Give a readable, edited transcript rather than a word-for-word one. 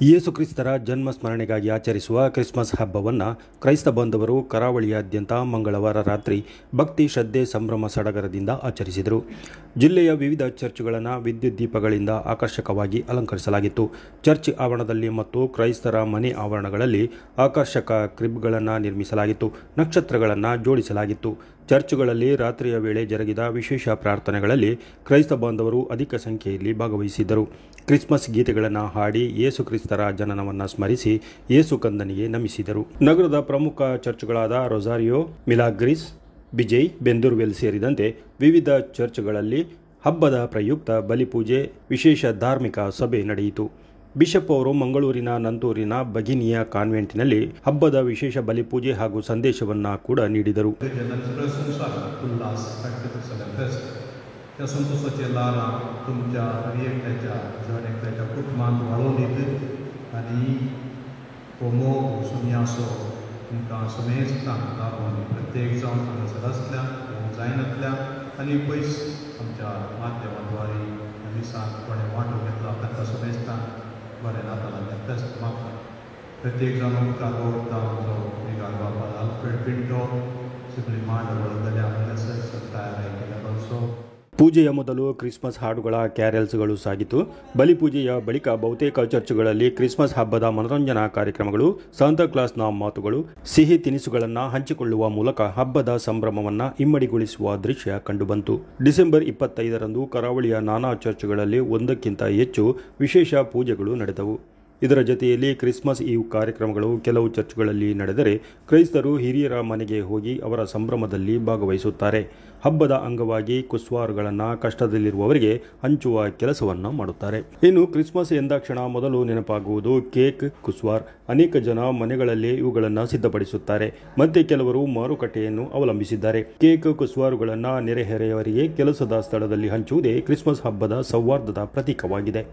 ಯೇಸು ಕ್ರಿಸ್ತರ ಜನ್ಮ ಸ್ಮರಣೆಗಾಗಿ ಆಚರಿಸುವ ಕ್ರಿಸ್ಮಸ್ ಹಬ್ಬವನ್ನು ಕ್ರೈಸ್ತ ಬಾಂಧವರು ಕರಾವಳಿಯಾದ್ಯಂತ ಮಂಗಳವಾರ ರಾತ್ರಿ ಭಕ್ತಿ ಶ್ರದ್ಧೆ ಸಂಭ್ರಮ ಸಡಗರದಿಂದ ಆಚರಿಸಿದರು. ಜಿಲ್ಲೆಯ ವಿವಿಧ ಚರ್ಚ್ಗಳನ್ನು ವಿದ್ಯುತ್ ದೀಪಗಳಿಂದ ಆಕರ್ಷಕವಾಗಿ ಅಲಂಕರಿಸಲಾಗಿತ್ತು. ಚರ್ಚ್ ಆವರಣದಲ್ಲಿ ಮತ್ತು ಕ್ರೈಸ್ತರ ಮನೆ ಆವರಣಗಳಲ್ಲಿ ಆಕರ್ಷಕ ಕ್ರಿಬ್ಗಳನ್ನು ನಿರ್ಮಿಸಲಾಗಿತ್ತು. ನಕ್ಷತ್ರಗಳನ್ನು ಜೋಡಿಸಲಾಗಿತ್ತು. ಚರ್ಚ್ಗಳಲ್ಲಿ ರಾತ್ರಿಯ ವೇಳೆ ಜರುಗಿದ ವಿಶೇಷ ಪ್ರಾರ್ಥನೆಗಳಲ್ಲಿ ಕ್ರೈಸ್ತ ಬಾಂಧವರು ಅಧಿಕ ಸಂಖ್ಯೆಯಲ್ಲಿ ಭಾಗವಹಿಸಿದ್ದರು. ಕ್ರಿಸ್ಮಸ್ ಗೀತೆಗಳನ್ನು ಹಾಡಿ ಯೇಸು ಕ್ರಿಸ್ತರ ಜನನವನ್ನು ಸ್ಮರಿಸಿ ಯೇಸು ಕಂದನಿಗೆ ನಮಿಸಿದರು. ನಗರದ ಪ್ರಮುಖ ಚರ್ಚ್ಗಳಾದ ರೊಸಾರಿಯೋ, ಮಿಲಾಗ್ರಿಸ್, ಬಿಜೈ, ಬೆಂದೂರ್ವೆಲ್ ಸೇರಿದಂತೆ ವಿವಿಧ ಚರ್ಚ್ಗಳಲ್ಲಿ ಹಬ್ಬದ ಪ್ರಯುಕ್ತ ಬಲಿಪೂಜೆ, ವಿಶೇಷ ಧಾರ್ಮಿಕ ಸಭೆ ನಡೆಯಿತು. ಬಿಷಪ್ ಅವರು ಮಂಗಳೂರಿನ ನಂತೂರಿನ ಬಗಿನಿಯ ಕಾನ್ವೆಂಟ್ನಲ್ಲಿ ಹಬ್ಬದ ವಿಶೇಷ ಬಲಿಪೂಜೆ ಹಾಗೂ ಸಂದೇಶವನ್ನು ಕೂಡ ನೀಡಿದರು. त्या संतोषाचे लारा तुमच्या एकट्याच्या जण एकट्याच्या कुटुंबात वाळून येत आनी हो मोग सुमी आसो तुमकां समेस्तांक लागून प्रत्येक जावन हांगासर आसल्या जायनातल्या आनी पयस आमच्या माध्यमाद्वारे दिसांत कोणें वांटो घेतला तांकां समेस्तांक बरें जातालें तें फेस्त म्हाका प्रत्येक जाण उदकाक ओडटा आमचो बिगार बाबा आल्फ्रेड पिंटो सिंपली मांड वळगल्या तयार केल्यार ऑल्सो. ಪೂಜೆಯ ಮೊದಲು ಕ್ರಿಸ್ಮಸ್ ಹಾಡುಗಳ ಕ್ಯಾರೆಲ್ಸ್ಗಳು ಸಾಗಿತು. ಬಲಿಪೂಜೆಯ ಬಳಿಕ ಬಹುತೇಕ ಚರ್ಚ್ಗಳಲ್ಲಿ ಕ್ರಿಸ್ಮಸ್ ಹಬ್ಬದ ಮನೋರಂಜನಾ ಕಾರ್ಯಕ್ರಮಗಳು, ಸಾಂತಾಕ್ಲಾಸ್ನ ಮಾತುಗಳು, ಸಿಹಿ ತಿನಿಸುಗಳನ್ನು ಹಂಚಿಕೊಳ್ಳುವ ಮೂಲಕ ಹಬ್ಬದ ಸಂಭ್ರಮವನ್ನು ಇಮ್ಮಡಿಗೊಳಿಸುವ ದೃಶ್ಯ ಕಂಡುಬಂತು. ಡಿಸೆಂಬರ್ 25ರಂದು ಕರಾವಳಿಯ ನಾನಾ ಚರ್ಚ್ಗಳಲ್ಲಿ ಒಂದಕ್ಕಿಂತ ಹೆಚ್ಚು ವಿಶೇಷ ಪೂಜೆಗಳು ನಡೆದವು. ಇದರ ಜೊತೆಯಲ್ಲಿ ಕ್ರಿಸ್ಮಸ್ ಈವ್ ಕಾರ್ಯಕ್ರಮಗಳು ಕೆಲವು ಚರ್ಚ್ಗಳಲ್ಲಿ ನಡೆದರೆ ಕ್ರೈಸ್ತರು ಹಿರಿಯರ ಮನೆಗೆ ಹೋಗಿ ಅವರ ಸಂಭ್ರಮದಲ್ಲಿ ಭಾಗವಹಿಸುತ್ತಾರೆ. ಹಬ್ಬದ ಅಂಗವಾಗಿ ಕುಸ್ವಾರುಗಳನ್ನು ಕಷ್ಟದಲ್ಲಿರುವವರಿಗೆ ಹಂಚುವ ಕೆಲಸವನ್ನು ಮಾಡುತ್ತಾರೆ. ಇನ್ನು ಕ್ರಿಸ್ಮಸ್ ಎಂದಾಕ್ಷಣ ಮೊದಲು ನೆನಪಾಗುವುದು ಕೇಕ್, ಕುಸ್ವಾರ್. ಅನೇಕ ಜನ ಮನೆಗಳಲ್ಲಿ ಇವುಗಳನ್ನು ಸಿದ್ಧಪಡಿಸುತ್ತಾರೆ. ಮತ್ತೆ ಕೆಲವರು ಮಾರುಕಟ್ಟೆಯನ್ನು ಅವಲಂಬಿಸಿದ್ದಾರೆ. ಕೇಕ್, ಕುಸ್ವಾರುಗಳನ್ನು ನೆರೆಹೊರೆಯವರಿಗೆ ಕೆಲಸದ ಸ್ಥಳದಲ್ಲಿ ಹಂಚುವುದೇ ಕ್ರಿಸ್ಮಸ್ ಹಬ್ಬದ ಸೌಹಾರ್ದದ ಪ್ರತೀಕವಾಗಿದೆ.